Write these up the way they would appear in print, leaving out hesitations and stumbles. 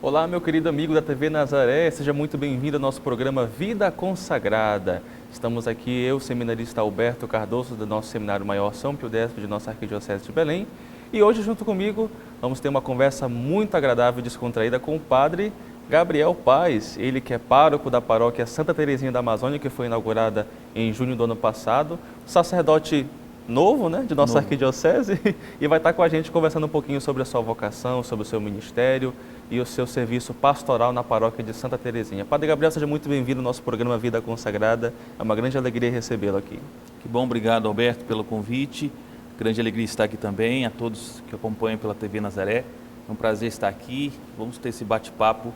Olá, meu querido amigo da TV Nazaré, seja muito bem-vindo ao nosso programa Vida Consagrada. Estamos aqui, eu, seminarista Alberto Cardoso, do nosso Seminário Maior São Pio X, de nossa Arquidiocese de Belém. E hoje, junto comigo, vamos ter uma conversa muito agradável e descontraída com o padre Gabriel Paes, ele que é pároco da paróquia Santa Terezinha da Amazônia, que foi inaugurada em junho do ano passado, sacerdote novo, né, de nossa arquidiocese, e vai estar com a gente conversando um pouquinho sobre a sua vocação, sobre o seu ministério e o seu serviço pastoral na paróquia de Santa Terezinha. Padre Gabriel, seja muito bem-vindo ao nosso programa Vida Consagrada, é uma grande alegria recebê-lo aqui. Que bom, obrigado Alberto pelo convite, grande alegria estar aqui também, a todos que acompanham pela TV Nazaré, é um prazer estar aqui, vamos ter esse bate-papo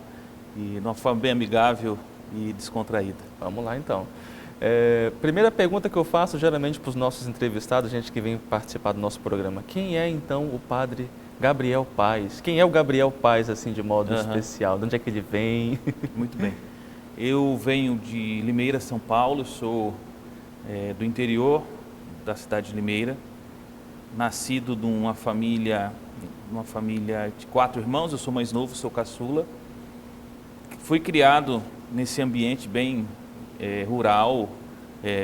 e de uma forma bem amigável e descontraída. Vamos lá então. Primeira pergunta que eu faço geralmente para os nossos entrevistados, gente que vem participar do nosso programa. Quem é então o padre Gabriel Paes? Quem é o Gabriel Paes, assim, de modo especial? De onde é que ele vem? Muito bem. Eu venho de Limeira, São Paulo, sou do interior da cidade de Limeira, nascido de uma família de 4 irmãos, eu sou mais novo, sou caçula. Fui criado nesse ambiente bem rural,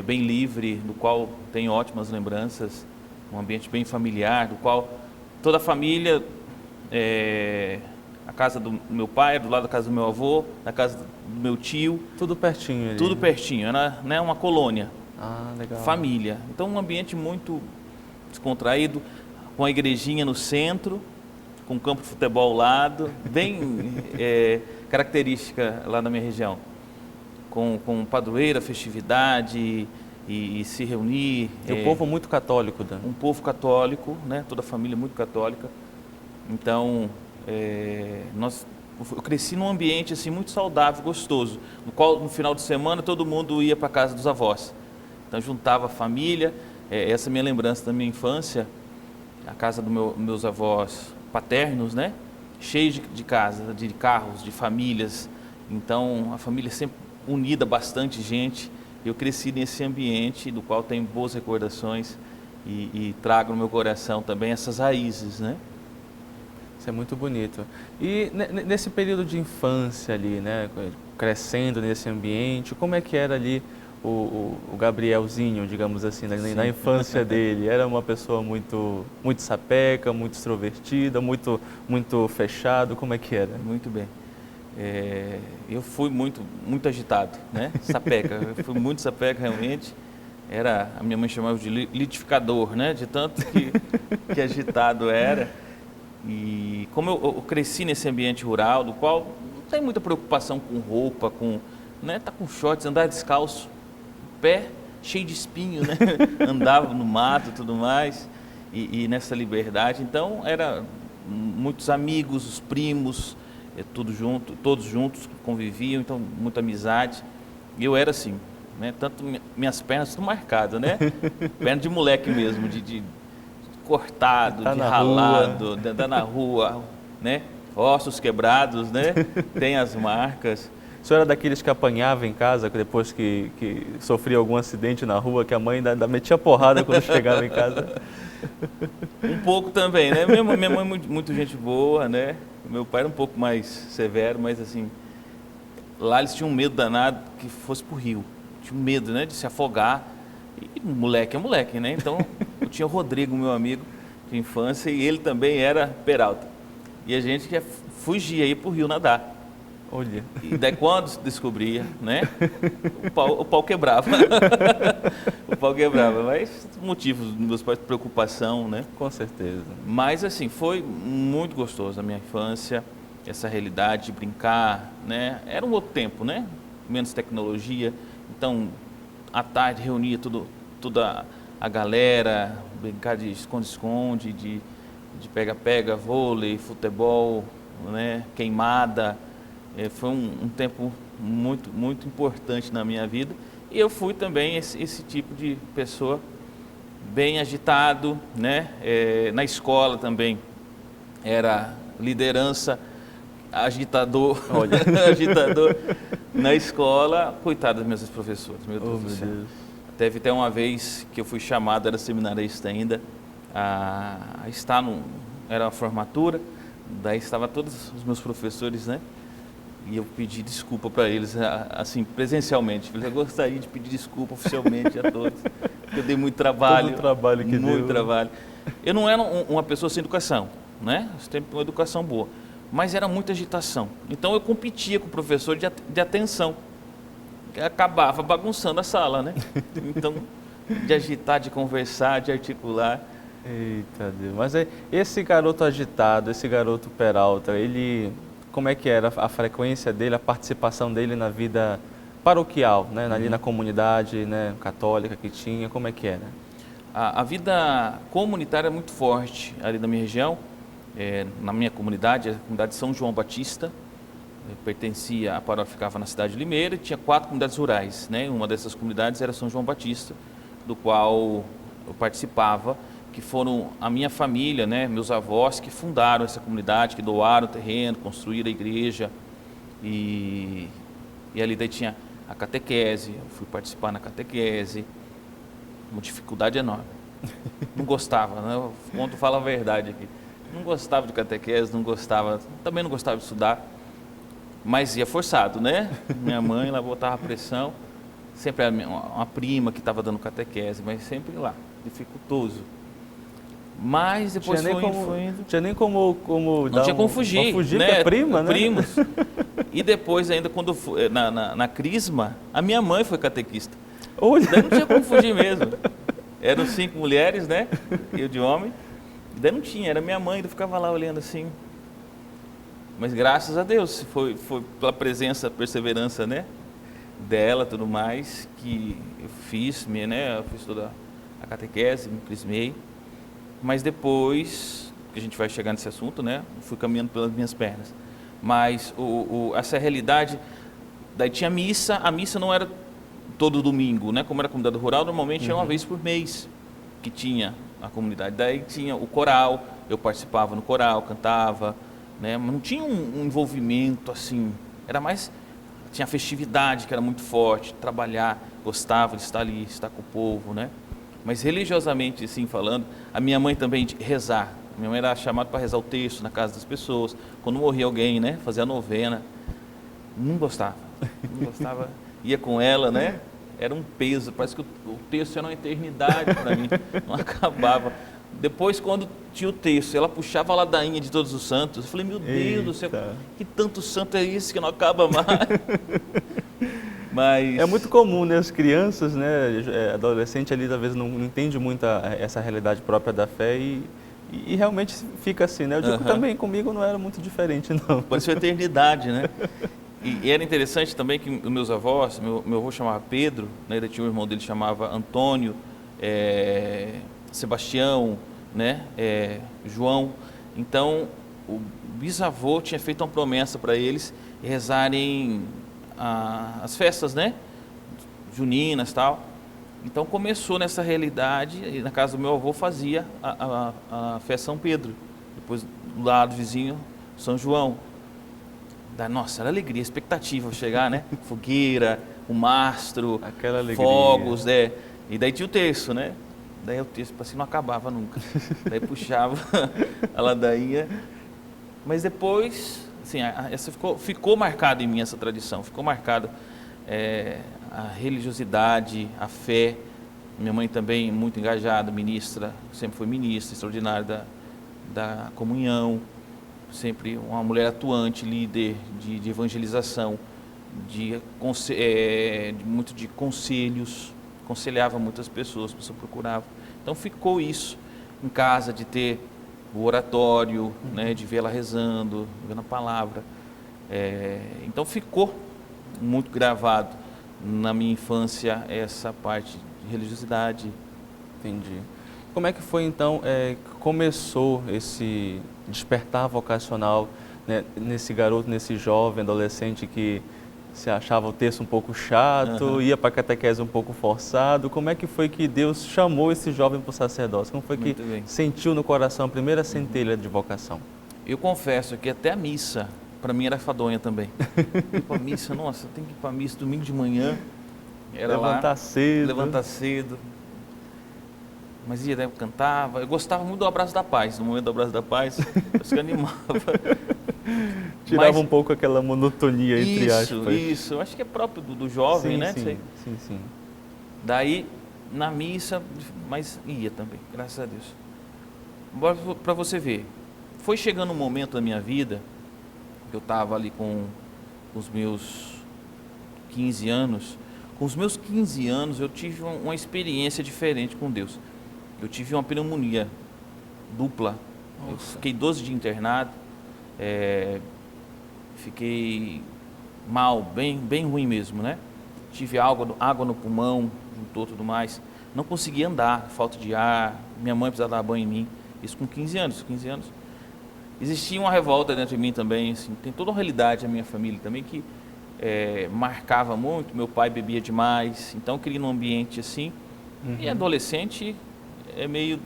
bem livre, do qual tenho ótimas lembranças, um ambiente bem familiar, do qual toda a família, a casa do meu pai, do lado da casa do meu avô, da casa do meu tio. Tudo pertinho ali. Tudo pertinho, era, né, uma colônia. Ah, legal. Família. Então um ambiente muito descontraído, com a igrejinha no centro, com um campo de futebol ao lado, bem característica lá na minha região. Com padroeira, festividade e se reunir. E o povo muito católico, Dan. Um povo católico, né? Toda a família muito católica. Então, eu cresci num ambiente assim, muito saudável, gostoso, no qual no final de semana todo mundo ia para a casa dos avós. Então juntava a família, essa é a minha lembrança da minha infância, a casa dos meus avós paternos, né? Cheio de casa, de carros, de famílias. Então a família sempre unida, bastante gente. Eu cresci nesse ambiente do qual tenho boas recordações e trago no meu coração também essas raízes, né? Isso é muito bonito. E nesse período de infância ali, né, crescendo nesse ambiente, como é que era ali o Gabrielzinho, digamos assim, na infância dele? Era uma pessoa muito sapeca, muito extrovertida, muito fechado, como é que era? Muito bem. Eu fui muito agitado, né? Sapeca, eu fui muito sapeca realmente. A minha mãe chamava de litificador, né? De tanto que agitado era. E como eu cresci nesse ambiente rural, do qual não tem muita preocupação com roupa, né? Tá com shorts, andar descalço, pé cheio de espinho, né? Andava no mato e tudo mais, e nessa liberdade. Então, era muitos amigos, os primos, todos juntos conviviam, então muita amizade. E eu era assim, né? Tanto minhas pernas tudo marcadas, né? Perna de moleque mesmo, de cortado, de ralado, de andar na rua, né? Ossos quebrados, né? Tem as marcas. O senhor era daqueles que apanhava em casa depois que sofria algum acidente na rua, que a mãe ainda metia porrada quando chegava em casa? Um pouco também, né? Minha mãe muito gente boa, né? Meu pai era um pouco mais severo, mas assim, lá eles tinham um medo danado que fosse pro rio. Tinham medo, né? De se afogar. E moleque é moleque, né? Então, eu tinha o Rodrigo, meu amigo de infância, e ele também era peralta. E a gente fugia aí pro rio nadar. Olha. E daí quando descobria, né? O pau quebrava. O pau quebrava, mas motivos dos meus pais de preocupação, né? Com certeza. Mas assim, foi muito gostoso a minha infância, essa realidade de brincar, né? Era um outro tempo, né? Menos tecnologia. Então, à tarde reunia toda a galera, brincar de esconde-esconde, de pega-pega, vôlei, futebol, né? Queimada. Foi um tempo muito importante na minha vida. E eu fui também esse tipo de pessoa bem agitado, né? Na escola também era liderança, agitador, olha, agitador na escola. Coitado das minhas professoras, meu Deus do céu. Teve até uma vez que eu fui chamado, era seminarista ainda, a estar era a formatura Daí estavam todos os meus professores, né? E eu pedi desculpa para eles, assim, presencialmente. Eu gostaria de pedir desculpa oficialmente a todos, porque eu dei muito trabalho. Todo o trabalho que muito deu. trabalho. Eu não era uma pessoa sem educação, né? Eu sempre tive uma educação boa, mas era muita agitação. Então eu competia com o professor de atenção, que acabava bagunçando a sala, né? Então, de agitar, de conversar, de articular. Eita Deus, mas esse garoto agitado, esse garoto Peralta, ele, como é que era a frequência dele, a participação dele na vida paroquial, né? Ali na comunidade, né, católica que tinha, como é que era? A vida comunitária é muito forte ali na minha região, na minha comunidade, a comunidade de São João Batista. Eu pertencia, a paróquia ficava na cidade de Limeira e tinha 4 comunidades rurais, né? Uma dessas comunidades era São João Batista, do qual eu participava, que foram a minha família, né? Meus avós que fundaram essa comunidade, que doaram o terreno, construíram a igreja e ali daí tinha a catequese, eu fui participar na catequese, uma dificuldade enorme, não gostava, né? Eu conto, falo a verdade aqui, não gostava de catequese, também não gostava de estudar, mas ia forçado, né? Minha mãe, ela botava pressão, sempre era uma prima que estava dando catequese, mas sempre lá, dificultoso. Mas depois foi indo. Tinha nem como Não tinha como fugir, né? Porque é prima, né? Primos. E depois ainda quando na Crisma, a minha mãe foi catequista. Olha. Daí não tinha como fugir mesmo. Eram 5 mulheres, né? Eu de homem. Daí não tinha, era minha mãe, eu ficava lá olhando assim. Mas graças a Deus, foi pela presença, perseverança, né? Dela, tudo mais, que eu fiz, né? Eu fiz toda a catequese, me crismei. Mas depois, que a gente vai chegar nesse assunto, né? Fui caminhando pelas minhas pernas. Mas essa realidade, daí tinha missa, a missa não era todo domingo, né? Como era comunidade rural, normalmente era uma vez por mês que tinha a comunidade. Daí tinha o coral, eu participava no coral, cantava, né? Mas não tinha um envolvimento assim, era mais, tinha a festividade que era muito forte, trabalhar, gostava de estar ali, estar com o povo, né? Mas religiosamente, assim, falando, a minha mãe também de rezar. Minha mãe era chamada para rezar o texto na casa das pessoas. Quando morria alguém, né, fazia a novena. Não gostava. Ia com ela, né? Era um peso. Parece que o texto era uma eternidade para mim. Não acabava. Depois, quando tinha o texto, ela puxava a ladainha de Todos os Santos. Eu falei, meu Deus do céu, que tanto santo é esse que não acaba mais? Mas... É muito comum, né? As crianças, né? Adolescente ali, talvez não entende muito essa realidade própria da fé e realmente fica assim, né? Eu digo que também comigo não era muito diferente, não. Parecia eternidade, né? E era interessante também que os meus avós, meu avô chamava Pedro, né? Ele tinha um irmão dele que chamava Antônio, Sebastião, né? João. Então, o bisavô tinha feito uma promessa para eles rezarem as festas, né? Juninas e tal. Então começou nessa realidade, e na casa do meu avô fazia a festa São Pedro, depois do lado vizinho São João. Nossa, era alegria, expectativa chegar, né? Fogueira, o mastro, aquela alegria, fogos, né? E daí tinha o terço, né? Daí o terço assim não acabava nunca. Daí puxava a ladainha, mas depois, assim, essa ficou marcada em mim essa tradição, ficou marcada a religiosidade, a fé. Minha mãe também muito engajada, ministra, sempre foi ministra extraordinária da comunhão, sempre uma mulher atuante, líder de evangelização, muito de conselhos, aconselhava muitas pessoas, a pessoa procurava. Então ficou isso em casa, de ter o oratório, né, de ver ela rezando, vendo a palavra. Então ficou muito gravado na minha infância essa parte de religiosidade. Entendi. Como é que foi então, começou esse despertar vocacional, né, nesse garoto, nesse jovem, adolescente que se achava o texto um pouco chato, ia para a catequese um pouco forçado? Como é que foi que Deus chamou esse jovem para o sacerdócio? Como foi que sentiu no coração a primeira centelha de vocação? Eu confesso que até a missa, para mim era fadonha também. Ir para a missa, nossa, tem que ir para a missa domingo de manhã. Era levantar cedo. Levantar cedo. mas ia, né, cantava. Eu gostava muito do Abraço da Paz, no momento do Abraço da Paz, acho que animava. Tirava um pouco aquela monotonia, entre aspas. Isso, acho que é próprio do jovem, sim, né? Sim. Daí, na missa, mas ia também, graças a Deus. Para você ver, foi chegando um momento da minha vida, que eu estava ali com os meus 15 anos. Com os meus 15 anos, eu tive uma experiência diferente com Deus. Eu tive uma pneumonia dupla. Nossa. Eu fiquei 12 dias internado, fiquei mal, bem ruim mesmo, né? Tive água no pulmão, juntou tudo mais. Não conseguia andar, falta de ar. Minha mãe precisava dar banho em mim. Isso com 15 anos. Existia uma revolta dentro de mim também. Assim, tem toda uma realidade na minha família também que marcava muito. Meu pai bebia demais, então eu queria um ambiente assim. E adolescente é meio,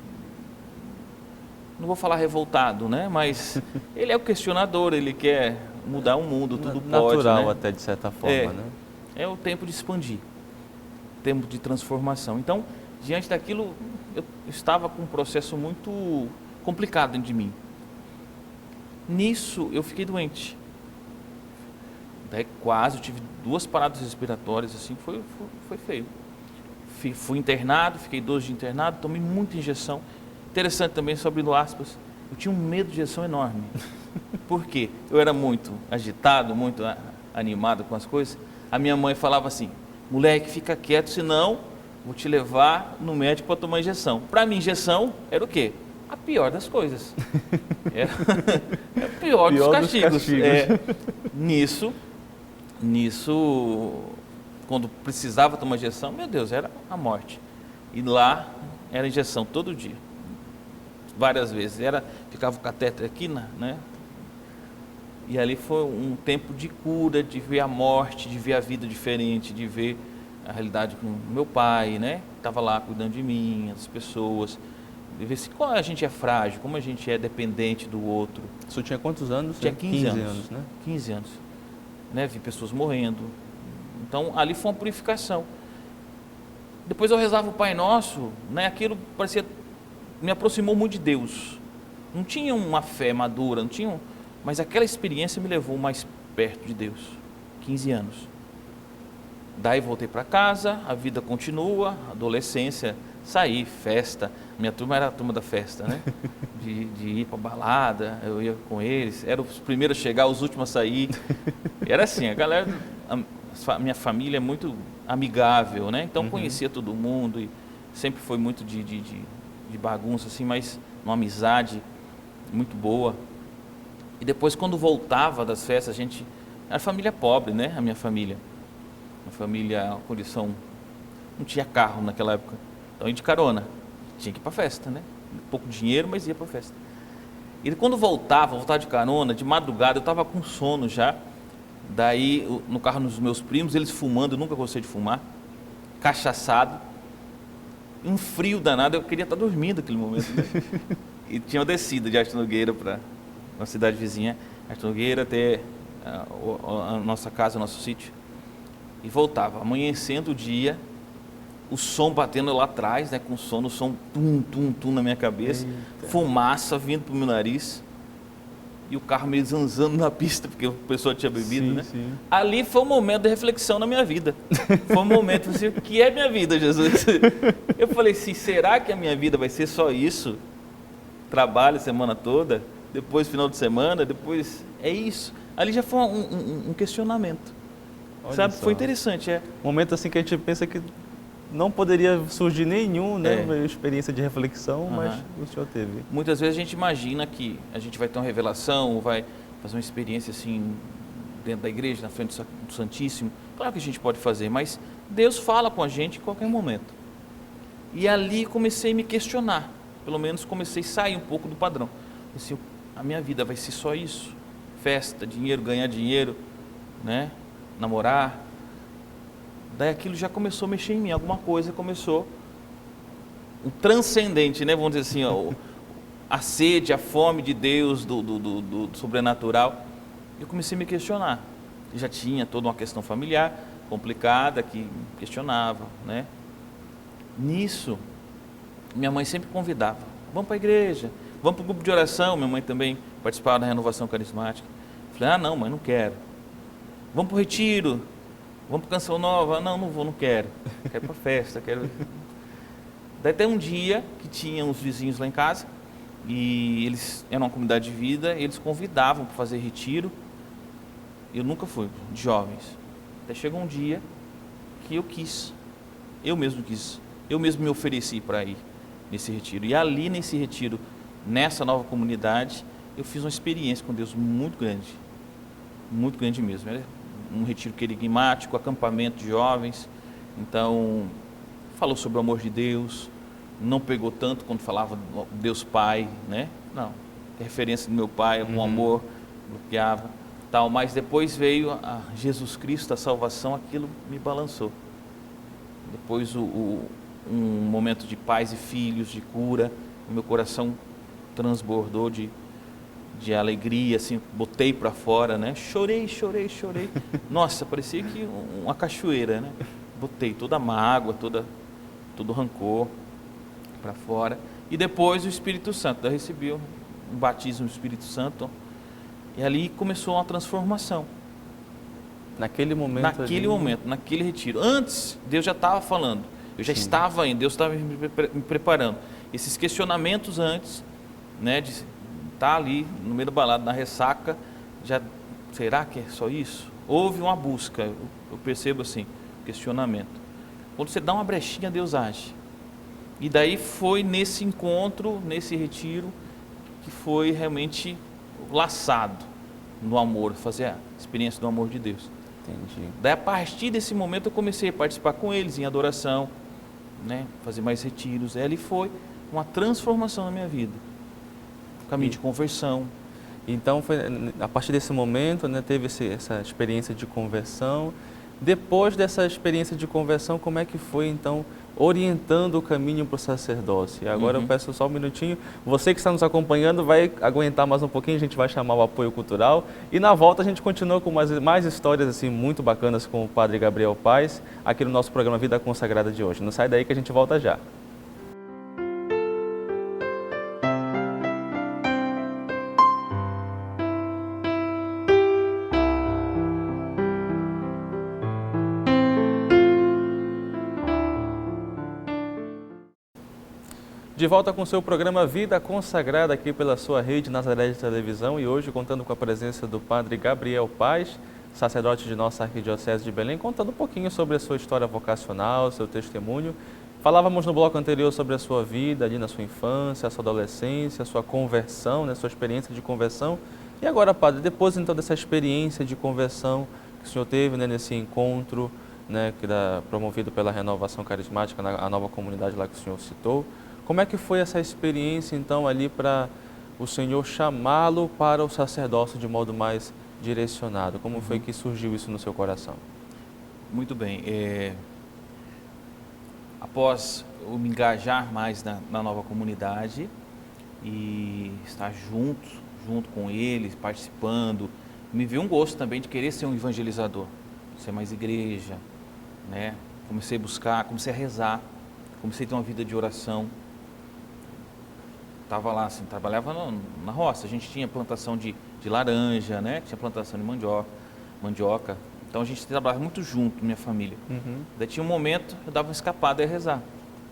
não vou falar revoltado, né? Mas ele é o questionador, ele quer mudar o mundo, tudo pode, natural, né? até de certa forma, né? É o tempo de expandir, tempo de transformação. Então, diante daquilo, eu estava com um processo muito complicado dentro de mim. Nisso, eu fiquei doente. Daí quase, eu tive 2 paradas respiratórias, assim, foi feio. Fui internado, fiquei 12 dias internado, tomei muita injeção. Interessante também, só abrindo aspas, eu tinha um medo de injeção enorme. Por quê? Eu era muito agitado, muito animado com as coisas. A minha mãe falava assim, moleque, fica quieto, senão vou te levar no médico para tomar injeção. Para mim, injeção era o quê? A pior das coisas. Era a pior dos castigos. Nisso, quando precisava tomar injeção, meu Deus, era a morte. E lá era injeção todo dia, várias vezes. Ficava o catéter aqui, né? E ali foi um tempo de cura, de ver a morte, de ver a vida diferente, de ver a realidade com meu pai, né? Estava lá cuidando de mim, as pessoas, de ver como a gente é frágil, como a gente é dependente do outro. Você tinha quantos anos? Tinha 15 anos, né? 15 anos. Né? Vi pessoas morrendo. Então, ali foi uma purificação. Depois eu rezava o Pai Nosso, né? Aquilo parecia, me aproximou muito de Deus. Não tinha uma fé madura, não tinha, mas aquela experiência me levou mais perto de Deus. 15 anos. Daí voltei para casa, a vida continua, adolescência, saí, festa. Minha turma era a turma da festa, né? De ir para balada, eu ia com eles, eram os primeiros a chegar, os últimos a sair. Era assim, a galera, minha família é muito amigável, né? Então conhecia todo mundo e sempre foi muito de bagunça, assim, mas uma amizade muito boa. E depois, quando voltava das festas, era família pobre, né? A minha família. Uma família, condição, não tinha carro naquela época, então ia de carona, tinha que ir para festa, né? Pouco dinheiro, mas ia para festa. E quando voltava de carona, de madrugada, eu estava com sono já. Daí, no carro dos meus primos, eles fumando, eu nunca gostei de fumar, cachaçado, um frio danado, eu queria estar dormindo naquele momento, né? E tinha uma descida de Arte Nogueira para uma cidade vizinha, Arte Nogueira, até a nossa casa, nosso sítio, e voltava, amanhecendo o dia, o som batendo lá atrás, né, com sono, o som tum, tum, tum na minha cabeça, fumaça vindo para o meu nariz, e o carro meio zanzando na pista, porque a pessoa tinha bebido, né? Sim. Ali foi um momento de reflexão na minha vida. Foi um momento assim, o que é minha vida, Jesus? Eu falei assim, será que a minha vida vai ser só isso? Trabalho a semana toda, depois final de semana, depois é isso. Ali já foi um questionamento. Olha sabe? Só. Foi interessante. Momento assim que a gente pensa que não poderia surgir nenhum, né, uma experiência de reflexão, mas o senhor teve. Muitas vezes a gente imagina que a gente vai ter uma revelação, vai fazer uma experiência assim dentro da igreja, na frente do Santíssimo. Claro que a gente pode fazer, mas Deus fala com a gente em qualquer momento. E ali comecei a me questionar, pelo menos comecei a sair um pouco do padrão. Assim, a minha vida vai ser só isso? Festa, dinheiro, ganhar dinheiro, né? Namorar. Daí aquilo já começou a mexer em mim, alguma coisa começou, um transcendente, né? Vamos dizer assim, ó, a sede, a fome de Deus, do sobrenatural. Eu comecei a me questionar. Eu já tinha toda uma questão familiar complicada que questionava, né? Nisso, minha mãe sempre convidava, vamos para a igreja, vamos para o grupo de oração, minha mãe também participava da renovação carismática. Falei, ah não, mãe, não quero. Vamos para o retiro, vamos para Canção Nova, não, não vou, não quero. Quero ir para a festa, quero... Daí até um dia que tinha uns vizinhos lá em casa, e eles eram uma comunidade de vida, eles convidavam para fazer retiro. Eu nunca fui, de jovens. Até chegou um dia que eu quis, eu mesmo me ofereci para ir nesse retiro. E ali nesse retiro, nessa nova comunidade, eu fiz uma experiência com Deus muito grande mesmo. Era um retiro querigmático, acampamento de jovens. Então, falou sobre o amor de Deus, não pegou tanto quando falava Deus Pai, né? Não, a referência do meu Pai, um amor, bloqueava, tal. Mas depois veio a Jesus Cristo, a salvação, aquilo me balançou. Depois um momento de pais e filhos, de cura, o meu coração transbordou de alegria, assim, botei para fora, né? Chorei. Nossa, parecia que uma cachoeira, né? Botei toda a mágoa, todo o rancor para fora. E depois o Espírito Santo, eu recebi um batismo do Espírito Santo, e ali começou uma transformação. Naquele momento, naquele retiro. Antes, Deus já estava falando, eu já estava indo, Deus estava me preparando. Esses questionamentos antes, né, de estar ali no meio da balada, na ressaca, já, será que é só isso? Houve uma busca, eu percebo assim, questionamento. Quando você dá uma brechinha, Deus age. E daí foi nesse encontro, nesse retiro, que foi realmente laçado no amor, fazer a experiência do amor de Deus. Entendi. Daí a partir desse momento eu comecei a participar com eles em adoração, né, fazer mais retiros. E ali foi uma transformação na minha vida, caminho de conversão. Então, foi, a partir desse momento, né, teve essa experiência de conversão. Depois dessa experiência de conversão, como é que foi, então, orientando o caminho para o sacerdócio? E agora eu peço só um minutinho. Você que está nos acompanhando vai aguentar mais um pouquinho, a gente vai chamar o apoio cultural. E na volta a gente continua com mais histórias assim, muito bacanas com o Padre Gabriel Paes, aqui no nosso programa Vida Consagrada de hoje. Não sai daí que a gente volta já. De volta com o seu programa Vida Consagrada aqui pela sua rede Nazaré de Televisão, e hoje contando com a presença do Padre Gabriel Paes, sacerdote de nossa Arquidiocese de Belém, contando um pouquinho sobre a sua história vocacional, seu testemunho. Falávamos no bloco anterior sobre a sua vida ali na sua infância, a sua adolescência, a sua conversão, né, sua experiência de conversão. E agora, Padre, depois então dessa experiência de conversão que o senhor teve, né, nesse encontro, né, promovido pela Renovação Carismática, a nova comunidade lá que o senhor citou, como é que foi essa experiência, então, ali para o Senhor chamá-lo para o sacerdócio de modo mais direcionado? Como foi que surgiu isso no seu coração? Muito bem. Após eu me engajar mais na nova comunidade e estar junto com eles, participando, me veio um gosto também de querer ser um evangelizador, ser mais igreja, né? Comecei a buscar, comecei a rezar, comecei a ter uma vida de oração. Estava lá, assim, trabalhava na roça, a gente tinha plantação de laranja, né? Tinha plantação de mandioca, então a gente trabalhava muito junto, minha família. Daí tinha um momento, eu dava uma escapada e ia rezar.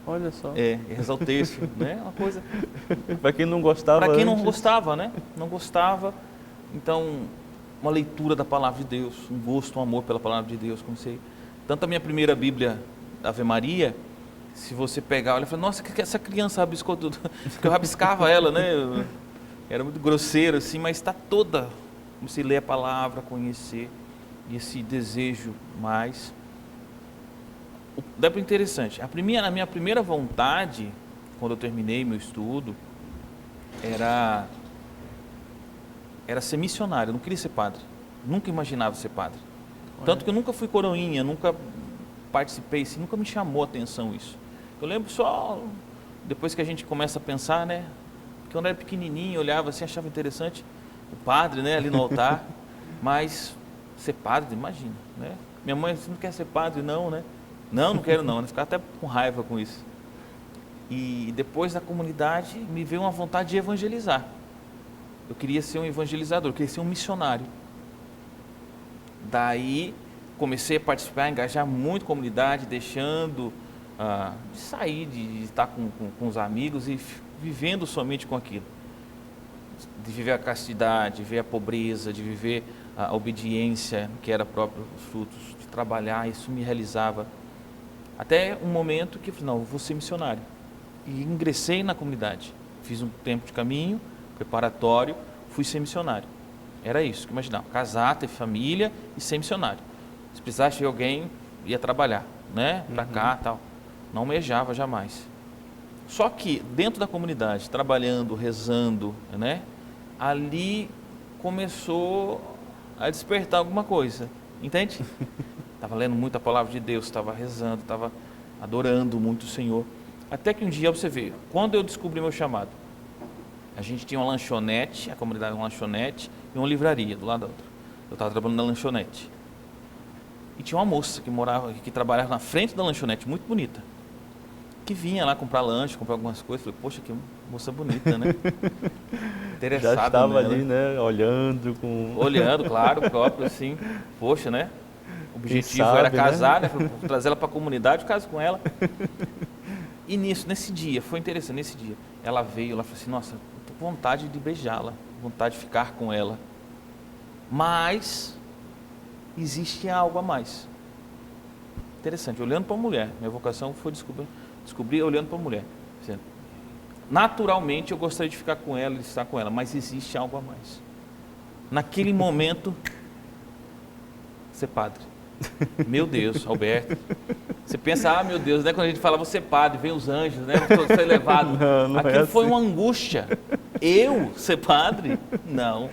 Olha só. Ia rezar o texto, né? Uma coisa... Para quem não gostava Para quem antes. não gostava, né? Não gostava, então, uma leitura da Palavra de Deus, um gosto, um amor pela Palavra de Deus, comecei. Tanto a minha primeira Bíblia, Ave Maria, se você pegar, olha, fala, nossa, que essa criança rabiscou tudo, porque eu rabiscava ela, né, era muito grosseiro assim, mas está toda, comecei a ler a palavra, conhecer, e esse desejo mais. Daí para interessante, a minha primeira vontade, quando eu terminei meu estudo, era ser missionário, eu não queria ser padre, nunca imaginava ser padre, tanto que eu nunca fui coroinha, nunca participei, assim, nunca me chamou a atenção isso. Eu lembro só, depois que a gente começa a pensar, né, que quando eu era pequenininho, olhava assim, achava interessante o padre, né, ali no altar, mas ser padre, imagina, né, minha mãe, você não quer ser padre não, né, não quero não, ela ficava até com raiva com isso. E depois da comunidade me veio uma vontade de evangelizar. Eu queria ser um evangelizador, eu queria ser um missionário. Daí comecei a participar, a engajar muito a comunidade, deixando de sair, de estar com os amigos e vivendo somente com aquilo. De viver a castidade, de viver a pobreza, de viver a obediência, que era próprio os frutos, de trabalhar, isso me realizava. Até um momento que eu falei, não, eu vou ser missionário. E ingressei na comunidade. Fiz um tempo de caminho preparatório, fui ser missionário. Era isso que eu imaginava, casar, ter família e ser missionário. Se precisasse de alguém, ia trabalhar, né? Para cá e tal. Não almejava jamais. Só que dentro da comunidade, trabalhando, rezando, né? Ali começou a despertar alguma coisa, entende? Estava lendo muito a palavra de Deus, estava rezando, estava adorando muito o Senhor. Até que um dia, você vê, quando eu descobri meu chamado, a gente tinha uma lanchonete, a comunidade uma lanchonete e uma livraria do lado da outra. Eu estava trabalhando na lanchonete. E tinha uma moça que trabalhava na frente da lanchonete, muito bonita, que vinha lá comprar lanche, comprar algumas coisas. Falei, poxa, que moça bonita, né? Interessado. Já estava nela. ali, né? Olhando, Claro, próprio, assim. Poxa, né? O objetivo sabe, era casar, né? Trazer ela para a comunidade, eu caso com ela. E nesse dia, foi interessante, nesse dia, ela veio, ela falou assim, nossa, tô com vontade de beijá-la, vontade de ficar com ela. Mas existe algo a mais. Interessante, olhando para a mulher, minha vocação foi descobrir olhando para a mulher. Naturalmente eu gostaria de ficar com ela, de estar com ela, mas existe algo a mais. Naquele momento, ser padre. Meu Deus, Alberto. Você pensa, meu Deus, né? Quando a gente fala, você padre, vem os anjos, né? Você é elevado. Não Aquilo foi assim. uma angústia. Eu ser padre? Não.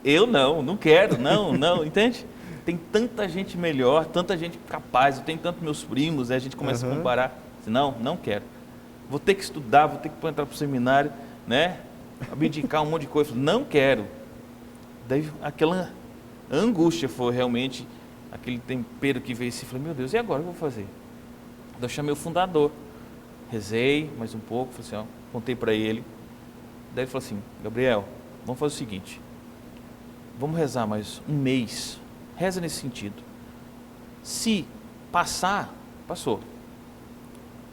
Eu não quero, não, entende? Tem tanta gente melhor, tanta gente capaz, eu tenho tantos meus primos, aí a gente começa a comparar. Não quero. Vou ter que estudar, vou ter que entrar para o seminário, né? Abdicar um monte de coisa. Não quero. Daí aquela angústia foi realmente aquele tempero que veio assim, falei, meu Deus, e agora o que eu vou fazer? Daí eu chamei o fundador, rezei mais um pouco, falei assim, contei para ele. Daí ele falou assim, Gabriel, vamos fazer o seguinte, vamos rezar mais um mês, reza nesse sentido. Se passar, passou.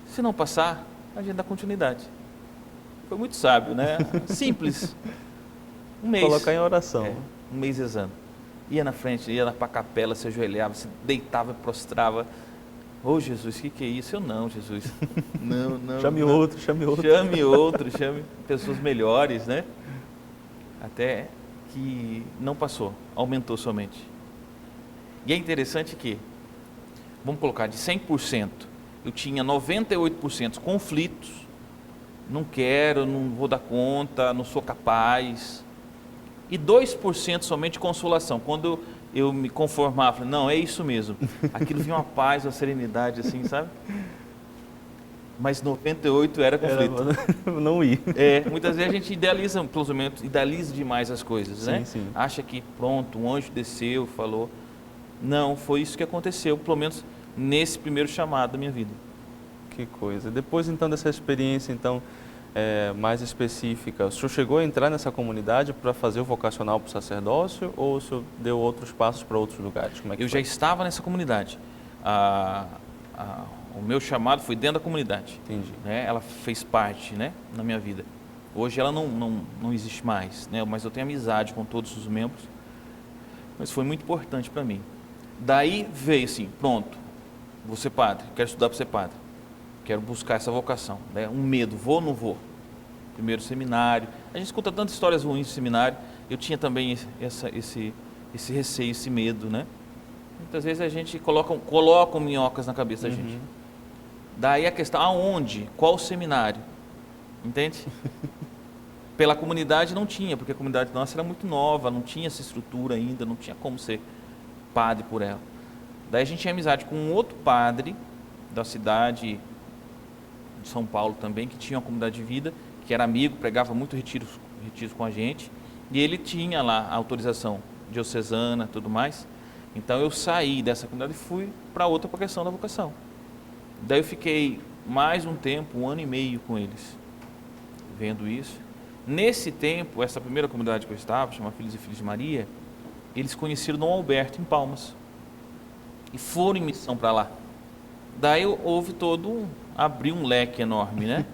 Se não passar, a gente dá continuidade. Foi muito sábio, né? Simples. Um mês. Colocar em oração. Um mês rezando. Ia na frente, ia para a capela, se ajoelhava, se deitava, prostrava. Ô Jesus, o que é isso? Eu não, Jesus. Não. Chame não. outro. Chame pessoas melhores, né? Até que não passou, aumentou somente. E é interessante que, vamos colocar, de 100%, eu tinha 98% conflitos, não quero, não vou dar conta, não sou capaz. E 2% somente consolação. Quando eu me conformava, falei, não, é isso mesmo. Aquilo vinha uma paz, uma serenidade, assim, sabe? Mas 98% era conflito. Não ir. Muitas vezes a gente idealiza, pelo menos, idealiza demais as coisas, né? Sim. Acha que, pronto, um anjo desceu, falou. Não, foi isso que aconteceu, pelo menos nesse primeiro chamado da minha vida. Que coisa. Depois, então, dessa experiência, então, mais específica, o senhor chegou a entrar nessa comunidade para fazer o vocacional para o sacerdócio ou o senhor deu outros passos para outros lugares? Como é que eu foi? já estava nessa comunidade. O meu chamado foi dentro da comunidade. Entendi. Né? Ela fez parte, né, na minha vida. Hoje ela não existe mais, né? Mas eu tenho amizade com todos os membros. Mas foi muito importante para mim. Daí veio assim, pronto, vou ser padre, quero estudar para ser padre. Quero buscar essa vocação. Né? Um medo, vou ou não vou? Primeiro seminário. A gente escuta tantas histórias ruins de seminário. Eu tinha também esse receio, esse medo, né? Muitas vezes a gente coloca minhocas na cabeça da gente. Daí a questão, aonde? Qual seminário? Entende? Pela comunidade não tinha, porque a comunidade nossa era muito nova, não tinha essa estrutura ainda, não tinha como ser padre por ela. Daí a gente tinha amizade com um outro padre da cidade de São Paulo também, que tinha uma comunidade de vida, que era amigo, pregava muito retiros com a gente, e ele tinha lá a autorização diocesana e tudo mais. Então eu saí dessa comunidade e fui para outra por questão da vocação. Daí eu fiquei mais um tempo, 1 ano e meio com eles, vendo isso. Nesse tempo, essa primeira comunidade que eu estava, chamada Filhos e Filhas de Maria, eles conheceram Dom Alberto em Palmas e foram em missão para lá. Daí houve abriu um leque enorme, né?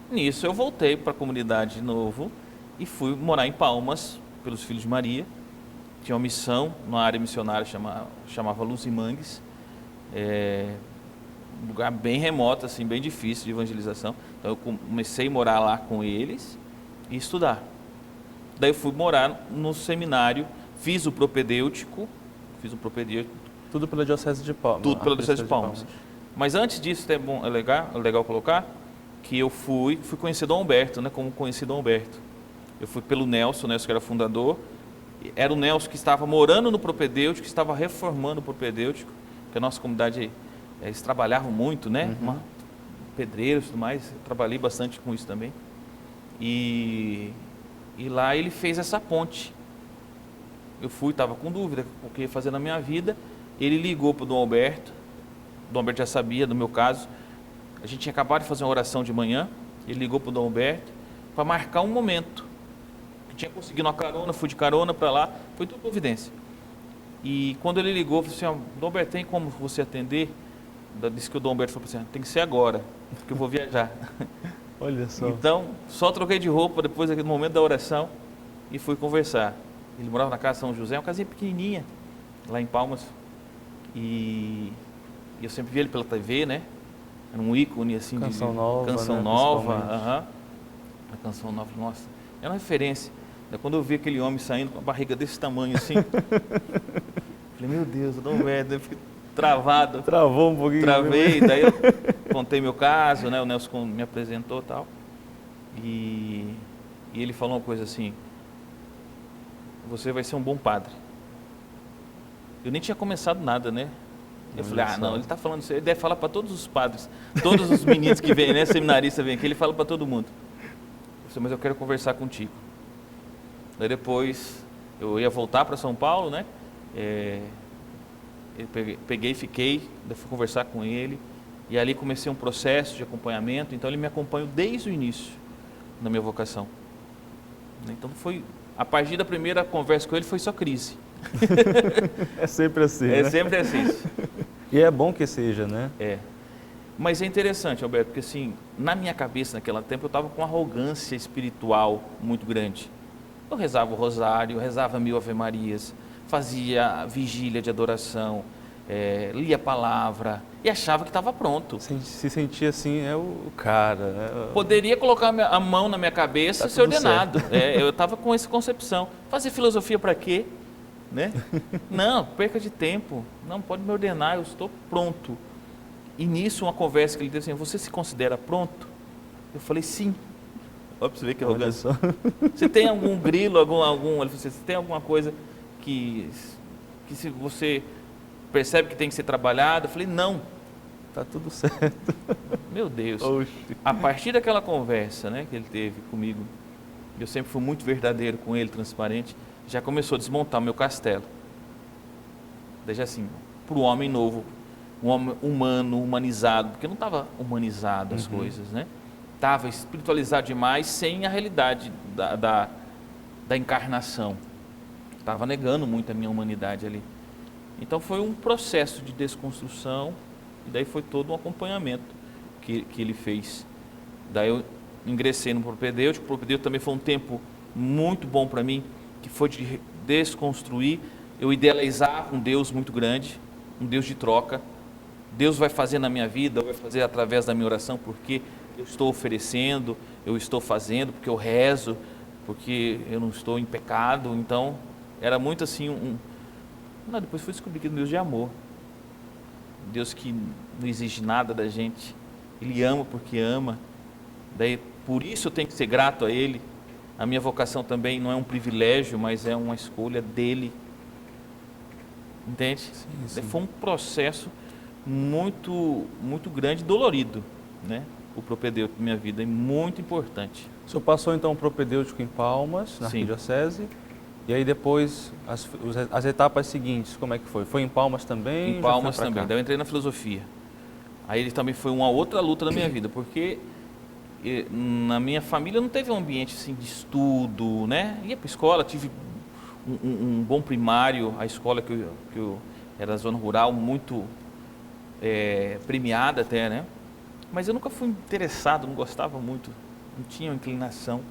Nisso eu voltei para a comunidade de novo e fui morar em Palmas, pelos Filhos de Maria. Tinha uma missão, uma área missionária chamava Luz e Mangues, um lugar bem remoto, assim, bem difícil de evangelização. Então eu comecei a morar lá com eles e estudar. Daí eu fui morar no seminário, fiz o propedêutico. Tudo pela Diocese de Palmas. Tudo pela Diocese de Palmas. Mas antes disso, é legal colocar que eu fui conhecer Dom Alberto, né? Como conheci Dom Alberto. Eu fui pelo Nelson que era fundador. Era o Nelson que estava morando no propedêutico, que estava reformando o propedêutico, porque a nossa comunidade, eles trabalhavam muito, né? Pedreiros e tudo mais, eu trabalhei bastante com isso também. E lá ele fez essa ponte. Eu estava com dúvida o que ia fazer na minha vida. Ele ligou para o Dom Alberto. O Dom Alberto já sabia do meu caso. A gente tinha acabado de fazer uma oração de manhã. Ele ligou para o Dom Alberto para marcar um momento. Eu tinha conseguido uma carona, fui de carona para lá. Foi tudo providência. E quando ele ligou, eu falei assim: Dom Alberto, tem como você atender? Disse que o Dom Alberto falou assim: tem que ser agora, porque eu vou viajar. Olha só. Então, só troquei de roupa depois no momento da oração e fui conversar. Ele morava na casa São José, uma casinha pequenininha, lá em Palmas. E eu sempre via ele pela TV, né? Era um ícone assim Canção Nova. Canção né? Nova. A Canção Nova, nossa, é uma referência. Quando eu vi aquele homem saindo com a barriga desse tamanho assim, falei: meu Deus, eu não vejo, eu fiquei travado. Travou um pouquinho. Travei, daí eu contei meu caso, né? O Nelson me apresentou e tal. E ele falou uma coisa assim: você vai ser um bom padre. Eu nem tinha começado nada, né? Eu falei: não, ele está falando isso, ele deve falar para todos os padres, todos os meninos que vêm, né? Seminarista vem aqui, ele fala para todo mundo. Eu falei: mas eu quero conversar contigo. Daí depois eu ia voltar para São Paulo, né? Eu peguei, fiquei, daí fui conversar com ele, e ali comecei um processo de acompanhamento. Então ele me acompanhou desde o início na minha vocação. Então foi, a partir da primeira conversa com ele, foi só crise. É sempre assim, né? É sempre assim. E é bom que seja, né? Mas é interessante, Alberto, porque assim, na minha cabeça naquele tempo eu estava com uma arrogância espiritual muito grande. Eu rezava o rosário, rezava 1000 Ave-Marias, fazia vigília de adoração, lia a palavra e achava que estava pronto. Se sentia assim, o cara, né? Poderia colocar a mão na minha cabeça e ser ordenado. Eu estava com essa concepção. Fazer filosofia para quê? Né? Não, perca de tempo. Não, pode me ordenar, eu estou pronto. E nisso, uma conversa que ele disse assim: você se considera pronto? Eu falei: sim. Olha para você ver que arrogância. Você tem algum grilo, ele falou assim: você tem alguma coisa que se você percebe que tem que ser trabalhado? Eu falei: não. Tá tudo certo. Meu Deus. Oxi. A partir daquela conversa, né, que ele teve comigo, eu sempre fui muito verdadeiro com ele, transparente, já começou a desmontar o meu castelo. Desde assim, para o homem novo, um homem humano, humanizado, porque não estava humanizado as coisas, né? Estava espiritualizado demais, sem a realidade da encarnação. Estava negando muito a minha humanidade ali. Então foi um processo de desconstrução, e daí foi todo um acompanhamento que ele fez. Daí eu ingressei no propedêutico. O propedêutico também foi um tempo muito bom para mim, que foi de desconstruir. Eu idealizava um Deus muito grande, um Deus de troca. Deus vai fazer na minha vida, vai fazer através da minha oração, porque eu estou oferecendo, eu estou fazendo, porque eu rezo, porque eu não estou em pecado. Então, era muito assim depois fui descobrir que é um Deus de amor. Deus que não exige nada da gente. Ele ama porque ama. Daí, por isso eu tenho que ser grato a Ele. A minha vocação também não é um privilégio, mas é uma escolha dEle. Entende? Sim. Foi um processo muito, muito grande e dolorido, né? O propedêutico da minha vida é muito importante. O senhor passou então o propedêutico em Palmas, na Arquidiocese, e aí depois as etapas seguintes, como é que foi? Foi em Palmas também? Em Palmas também. Daí eu entrei na filosofia. Aí ele também foi uma outra luta da minha vida, porque na minha família não teve um ambiente assim de estudo, né? Ia para a escola, tive um bom primário, a escola que eu era zona rural, muito premiada até, né? Mas eu nunca fui interessado, não gostava muito, não tinha uma inclinação.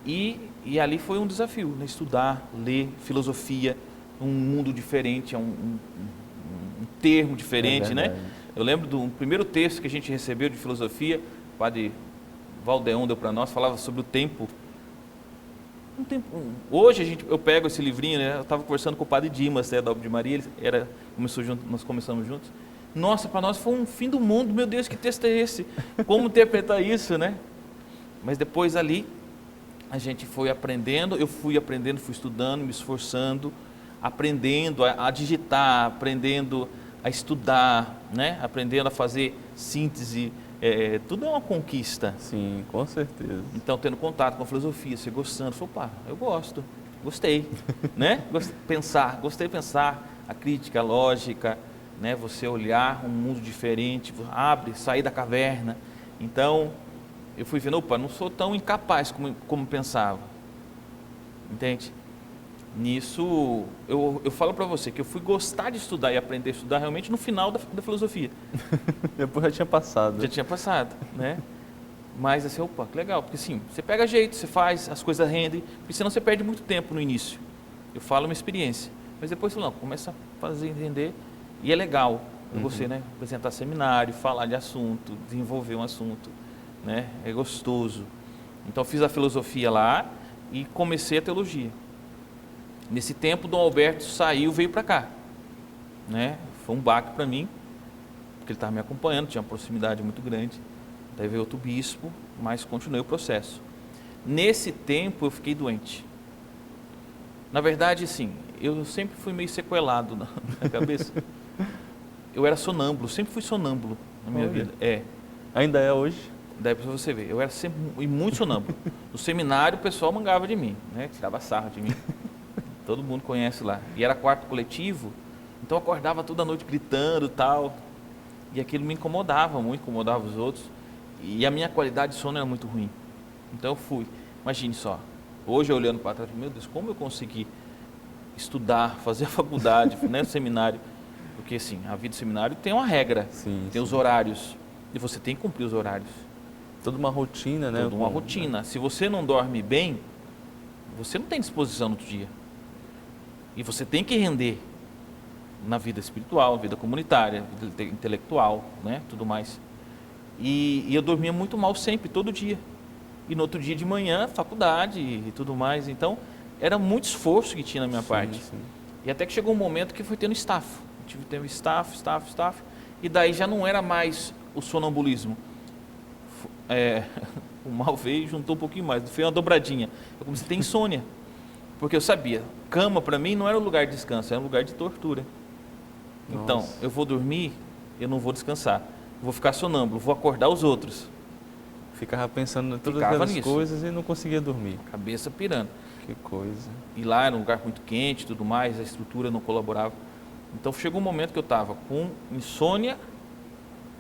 E ali foi um desafio, né? Estudar, ler filosofia, um mundo diferente, um termo diferente, né? Eu lembro do primeiro texto que a gente recebeu de filosofia, o padre Valdeon deu para nós, falava sobre o tempo. Hoje eu pego esse livrinho, né? Eu estava conversando com o padre Dimas, da Obra de Maria, nós começamos juntos. Nossa, para nós foi um fim do mundo, meu Deus, que texto é esse? Como interpretar isso, né? Mas depois ali, a gente foi aprendendo, eu fui aprendendo, fui estudando, me esforçando, aprendendo a digitar, aprendendo a estudar, né? Aprendendo a fazer síntese, tudo é uma conquista. Sim, com certeza. Então, tendo contato com a filosofia, você gostando, falou, pá, eu gostei, né? Gostei de pensar, a crítica, a lógica, né? Você olhar um mundo diferente, sair da caverna. Então, eu fui vendo, opa, não sou tão incapaz como pensava, entende? Nisso, eu falo para você que eu fui gostar de estudar e aprender a estudar realmente no final da filosofia. Depois já tinha passado. Já tinha passado, né? Mas assim, opa, que legal, porque assim, você pega jeito, você faz, as coisas rendem, porque senão você perde muito tempo no início. Eu falo uma experiência, mas depois você começa a fazer entender e é legal você, né? Apresentar seminário, falar de assunto, desenvolver um assunto, né? É gostoso. Então, fiz a filosofia lá e comecei a teologia. Nesse tempo, Dom Alberto veio para cá, né? Foi um baque para mim, porque ele estava me acompanhando, tinha uma proximidade muito grande. Daí veio outro bispo, mas continuei o processo. Nesse tempo, eu fiquei doente. Na verdade, sim, eu sempre fui meio sequelado na cabeça. Eu era sonâmbulo, sempre fui sonâmbulo na minha vida. Ainda é hoje? Daí para você ver, eu era sempre muito sonâmbulo. No seminário, o pessoal mangava de mim, né? Tirava sarro de mim. Todo mundo conhece lá. E era quarto coletivo, então eu acordava toda noite gritando e tal. E aquilo me incomodava muito, incomodava os outros. E a minha qualidade de sono era muito ruim. Então eu fui. Imagine só, hoje olhando para trás, meu Deus, como eu consegui estudar, fazer a faculdade, né, o seminário. Porque assim, a vida do seminário tem uma regra, tem os horários. E você tem que cumprir os horários. Toda uma rotina, né? Toda uma rotina. Se você não dorme bem, você não tem disposição no outro dia. E você tem que render na vida espiritual, vida comunitária, vida intelectual, né? Tudo mais. E eu dormia muito mal sempre, todo dia. E no outro dia de manhã, faculdade e tudo mais. Então, era muito esforço que tinha na minha parte. Sim. E até que chegou um momento que foi tendo estafo. Teve staff. E daí já não era mais o sonambulismo. O mal veio e juntou um pouquinho mais. Foi uma dobradinha. Eu comecei a ter insônia. Porque eu sabia, cama para mim não era um lugar de descanso, era um lugar de tortura. Nossa. Então, eu vou dormir, eu não vou descansar. Vou ficar sonâmbulo, vou acordar os outros. Ficava pensando em todas aquelas coisas e não conseguia dormir. Cabeça pirando. Que coisa. E lá era um lugar muito quente e tudo mais, a estrutura não colaborava. Então chegou um momento que eu estava com insônia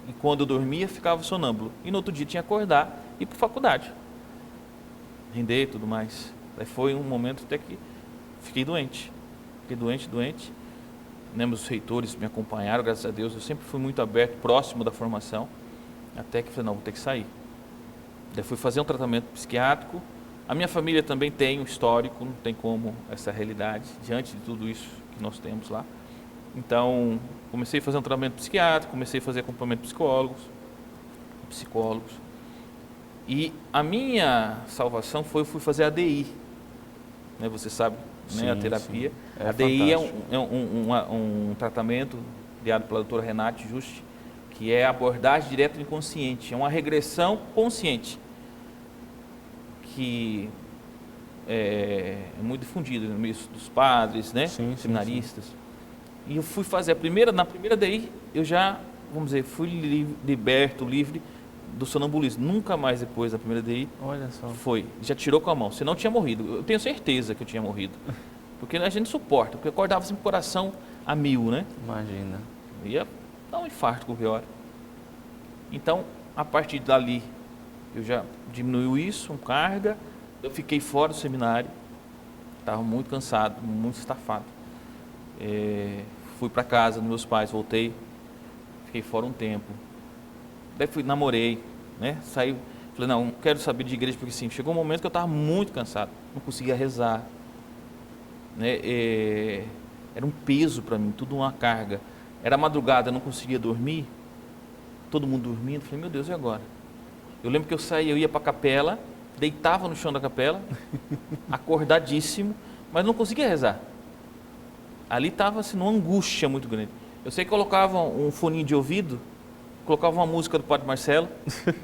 e quando eu dormia ficava sonâmbulo. E no outro dia tinha que acordar e ir para a faculdade. Render e tudo mais. Daí foi um momento até que fiquei doente. Fiquei doente. Os reitores me acompanharam, graças a Deus. Eu sempre fui muito aberto, próximo da formação. Até que falei, não, vou ter que sair. Daí fui fazer um tratamento psiquiátrico. A minha família também tem um histórico, não tem como essa realidade, diante de tudo isso que nós temos lá. Então, comecei a fazer um tratamento psiquiátrico, comecei a fazer acompanhamento de psicólogos. E a minha salvação fui fazer a DI. Né, você sabe, né, a terapia. Sim. A DI é um tratamento criado pela doutora Renate Juste, que é a abordagem direta do inconsciente. É uma regressão consciente, que é muito difundida no meio dos padres, né, seminaristas. Sim. E eu fui fazer na primeira DI, eu já, vamos dizer, fui liberto, livre do sonambulismo. Nunca mais depois da primeira DI. Olha só. Já tirou com a mão, senão tinha morrido. Eu tenho certeza que eu tinha morrido. Porque a gente suporta, porque eu acordava assim com o coração a mil, né? Imagina. Ia dá um infarto com o Viório. Então, a partir dali, eu já diminuiu isso, carga, eu fiquei fora do seminário, estava muito cansado, muito estafado. Fui para casa dos meus pais, voltei, fiquei fora um tempo. Daí namorei, né? Saí, falei, não quero saber de igreja, porque sim, chegou um momento que eu estava muito cansado, não conseguia rezar, né? Era um peso para mim, tudo uma carga. Era madrugada, eu não conseguia dormir, todo mundo dormindo, falei, meu Deus, e agora? Eu lembro que eu saía, eu ia para a capela, deitava no chão da capela, acordadíssimo, mas não conseguia rezar. Ali estava assim, uma angústia muito grande. Eu sei que colocava um foninho de ouvido, colocava uma música do Padre Marcelo,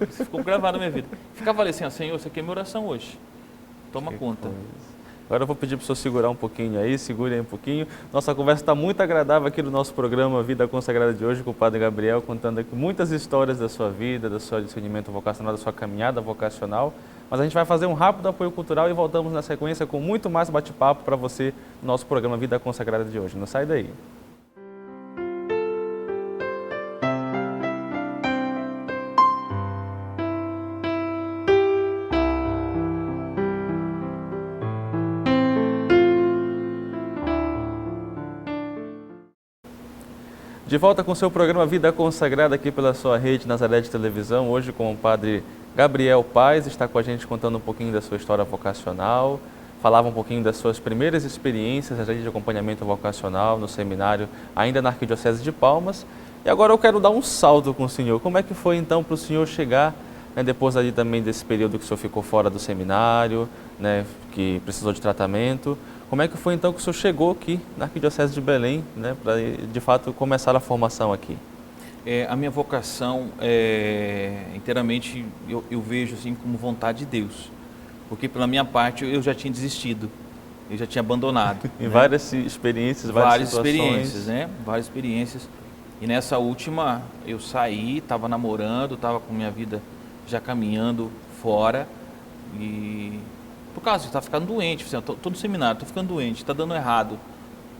isso ficou gravado na minha vida. Ficava ali assim, ó, Senhor, isso aqui é minha oração hoje, toma conta. Agora eu vou pedir para o senhor segurar um pouquinho aí, segure aí um pouquinho. Nossa conversa está muito agradável aqui no nosso programa Vida Consagrada de hoje com o Padre Gabriel, contando aqui muitas histórias da sua vida, do seu discernimento vocacional, da sua caminhada vocacional. Mas a gente vai fazer um rápido apoio cultural e voltamos na sequência com muito mais bate-papo para você no nosso programa Vida Consagrada de hoje. Não sai daí. De volta com o seu programa Vida Consagrada aqui pela sua rede Nazaré de Televisão, hoje com o Padre Gabriel Paes, está com a gente contando um pouquinho da sua história vocacional, falava um pouquinho das suas primeiras experiências de acompanhamento vocacional no seminário, ainda na Arquidiocese de Palmas. E agora eu quero dar um salto com o senhor. Como é que foi então para o senhor chegar, né, depois ali também desse período que o senhor ficou fora do seminário, né, que precisou de tratamento? Como é que foi então que o senhor chegou aqui na Arquidiocese de Belém, né, para de fato começar a formação aqui? A minha vocação, inteiramente, eu vejo assim como vontade de Deus, porque pela minha parte eu já tinha desistido, eu já tinha abandonado. Em né? Várias experiências, várias experiências, né? Várias experiências. E nessa última eu saí, estava namorando, estava com minha vida já caminhando fora e por causa de estar ficando doente, assim, estou no seminário, estou ficando doente, está dando errado,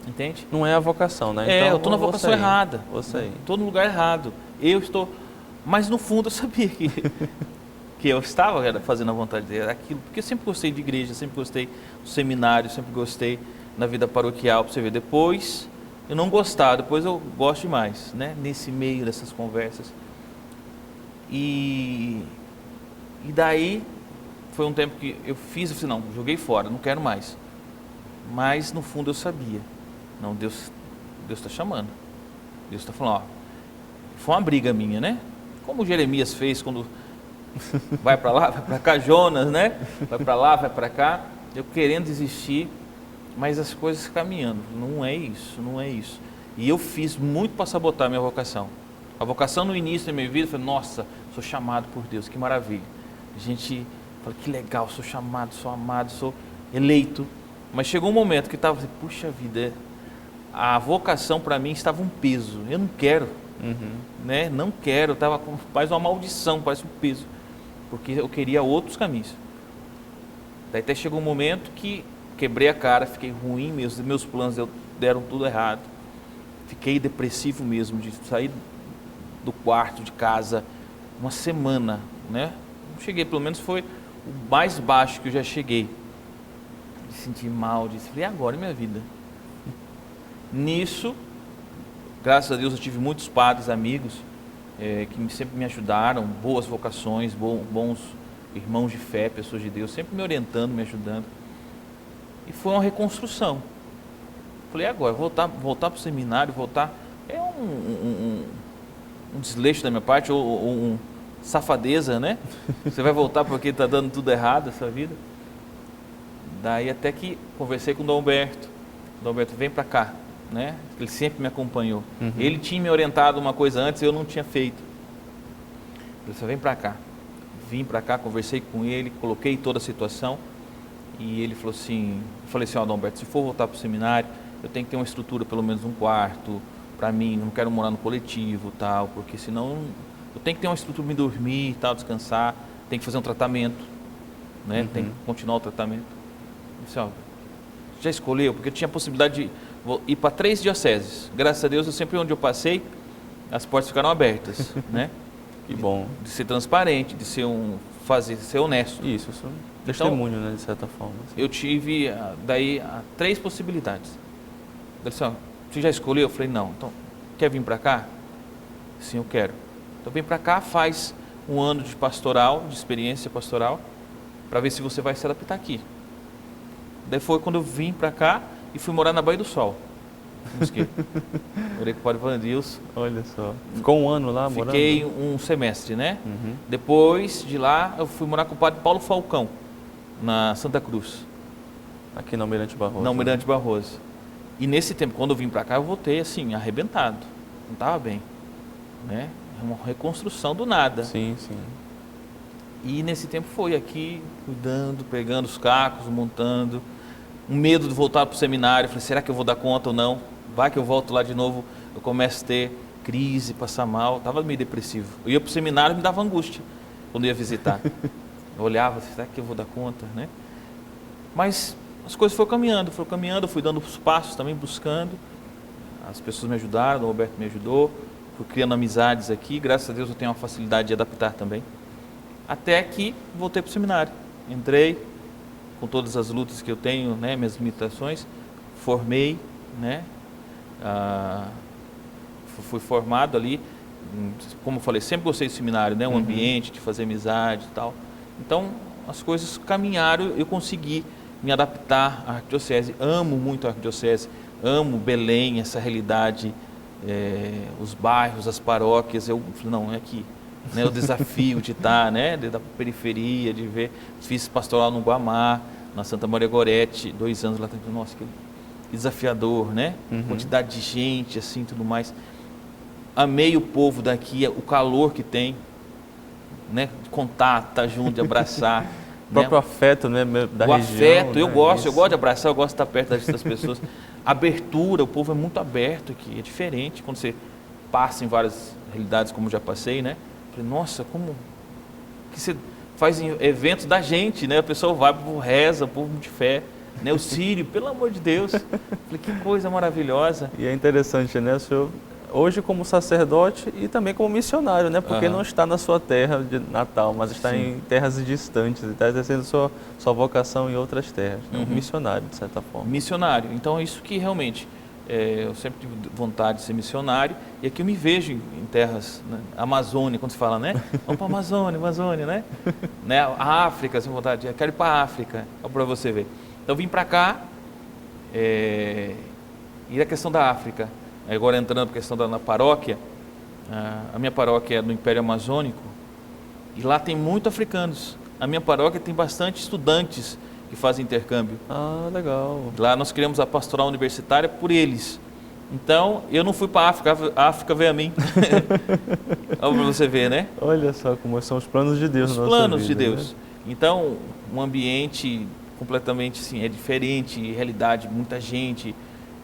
entende? Não é a vocação, né? Então, eu estou na vocação errada, estou no lugar errado, mas no fundo eu sabia que eu estava fazendo a vontade dele, aquilo, porque eu sempre gostei de igreja, sempre gostei do seminário, sempre gostei da vida paroquial, para você ver, depois eu não gostava, depois eu gosto demais, né? Nesse meio dessas conversas, e daí foi um tempo que eu falei, não, joguei fora, não quero mais. Mas no fundo eu sabia, não, Deus está chamando. Deus está falando, foi uma briga minha, né? Como Jeremias fez quando vai para lá, vai para cá, Jonas, né? Vai para lá, vai para cá, eu querendo desistir, mas as coisas caminhando. Não é isso. E eu fiz muito para sabotar a minha vocação. A vocação no início da minha vida, eu falei, nossa, sou chamado por Deus, que maravilha. A gente falei, que legal, sou chamado, sou amado, sou eleito. Mas chegou um momento que estava assim, puxa vida, a vocação para mim estava um peso. Eu não quero, né? Não quero, estava com mais uma maldição, parece um peso. Porque eu queria outros caminhos. Daí até chegou um momento que quebrei a cara, fiquei ruim mesmo, meus planos deram tudo errado. Fiquei depressivo mesmo, de sair do quarto, de casa, uma semana, né? Não cheguei, pelo menos foi o mais baixo que eu já cheguei. Me senti mal, falei, e agora minha vida? Nisso, graças a Deus eu tive muitos padres, amigos, que sempre me ajudaram, boas vocações, bons irmãos de fé, pessoas de Deus, sempre me orientando, me ajudando. E foi uma reconstrução. Falei, agora, voltar para o seminário, é um desleixo da minha parte, ou safadeza, né? Você vai voltar porque está dando tudo errado essa vida. Daí até que conversei com o Dom Humberto. Dom Humberto, vem para cá, né? Ele sempre me acompanhou. Ele tinha me orientado uma coisa antes e eu não tinha feito. Ele disse, vem para cá. Vim para cá, conversei com ele, coloquei toda a situação e ele falou assim, eu falei assim, Dom Humberto, se for voltar para o seminário, eu tenho que ter uma estrutura, pelo menos um quarto para mim, não quero morar no coletivo, tal, porque senão eu tenho que ter uma estrutura para me dormir, tal, descansar, tem que fazer um tratamento, né? Tem que continuar o tratamento. Eu disse, já escolheu? Porque eu tinha a possibilidade de ir para 3 dioceses. Graças a Deus, onde eu passei, as portas ficaram abertas, né? Que bom. De ser transparente, de ser ser honesto. Isso é um testemunho, né, de certa forma. Assim. Eu tive daí 3 possibilidades. Ele disse, você já escolheu? Eu falei, não. Então, quer vir para cá? Sim, eu quero. Então vem para cá, faz um ano de pastoral, de experiência pastoral, para ver se você vai se adaptar aqui. Daí foi quando eu vim para cá e fui morar na Baía do Sol. Morei com o padre Vandilson. Olha só. Ficou um ano lá morando? Fiquei um semestre, né? Depois de lá, eu fui morar com o padre Paulo Falcão, na Santa Cruz. Aqui na Almirante Barroso. Na Almirante Barroso. E nesse tempo, quando eu vim para cá, eu voltei assim, arrebentado. Não estava bem, né? É uma reconstrução do nada. Sim, sim. E nesse tempo foi aqui, cuidando, pegando os cacos, montando. Um medo de voltar para o seminário. Falei, será que eu vou dar conta ou não? Vai que eu volto lá de novo, eu começo a ter crise, passar mal. Estava meio depressivo. Eu ia para o seminário e me dava angústia quando ia visitar. Eu olhava, será que eu vou dar conta, né? Mas as coisas foram caminhando, eu fui dando os passos também, buscando. As pessoas me ajudaram, o Roberto me ajudou. Fui criando amizades aqui, graças a Deus eu tenho uma facilidade de adaptar também. Até que voltei para o seminário. Entrei, com todas as lutas que eu tenho, né, minhas limitações, formei, né, fui formado ali, como eu falei, sempre gostei do seminário, né, um ambiente de fazer amizade e tal. Então, as coisas caminharam, eu consegui me adaptar à arquidiocese, amo muito a arquidiocese, amo Belém, essa realidade, os bairros, as paróquias, eu falei, não, é aqui. Né, o desafio de estar, né, da periferia, de ver, fiz pastoral no Guamá, na Santa Maria Gorete, 2 anos lá, nossa, que desafiador, né, quantidade de gente, assim, tudo mais. Amei o povo daqui, o calor que tem, né, de contato, estar junto, de abraçar. O próprio afeto, né, da o região. Afeto, eu gosto de abraçar, eu gosto de estar perto das pessoas. Abertura, o povo é muito aberto aqui, é diferente, quando você passa em várias realidades, como já passei, né, nossa, como que você faz eventos da gente, né? A pessoa vai, reza, o povo de fé, né? O Sírio, pelo amor de Deus. Falei, que coisa maravilhosa. E é interessante, né, o senhor, hoje como sacerdote e também como missionário, né? Porque não está na sua terra de natal, mas está em terras distantes, está exercendo sua vocação em outras terras. Né? Um missionário, de certa forma. Missionário. Então, é isso que realmente... eu sempre tive vontade de ser missionário e aqui eu me vejo em terras, né? Amazônia, quando se fala, né? Vamos para a Amazônia, né? A África, sem vontade, eu quero ir para a África, para você ver. Então eu vim para cá e a questão da África, agora entrando para a questão da paróquia, a minha paróquia é no Império Amazônico e lá tem muitos africanos. A minha paróquia tem bastante estudantes que fazem intercâmbio. Ah, legal. Lá nós criamos a pastoral universitária por eles. Então, eu não fui para a África veio a mim. Para você ver, né? Olha só como são os planos de Deus. Os na nossa planos vida, de Deus. Né? Então, um ambiente completamente assim, é diferente, realidade, muita gente.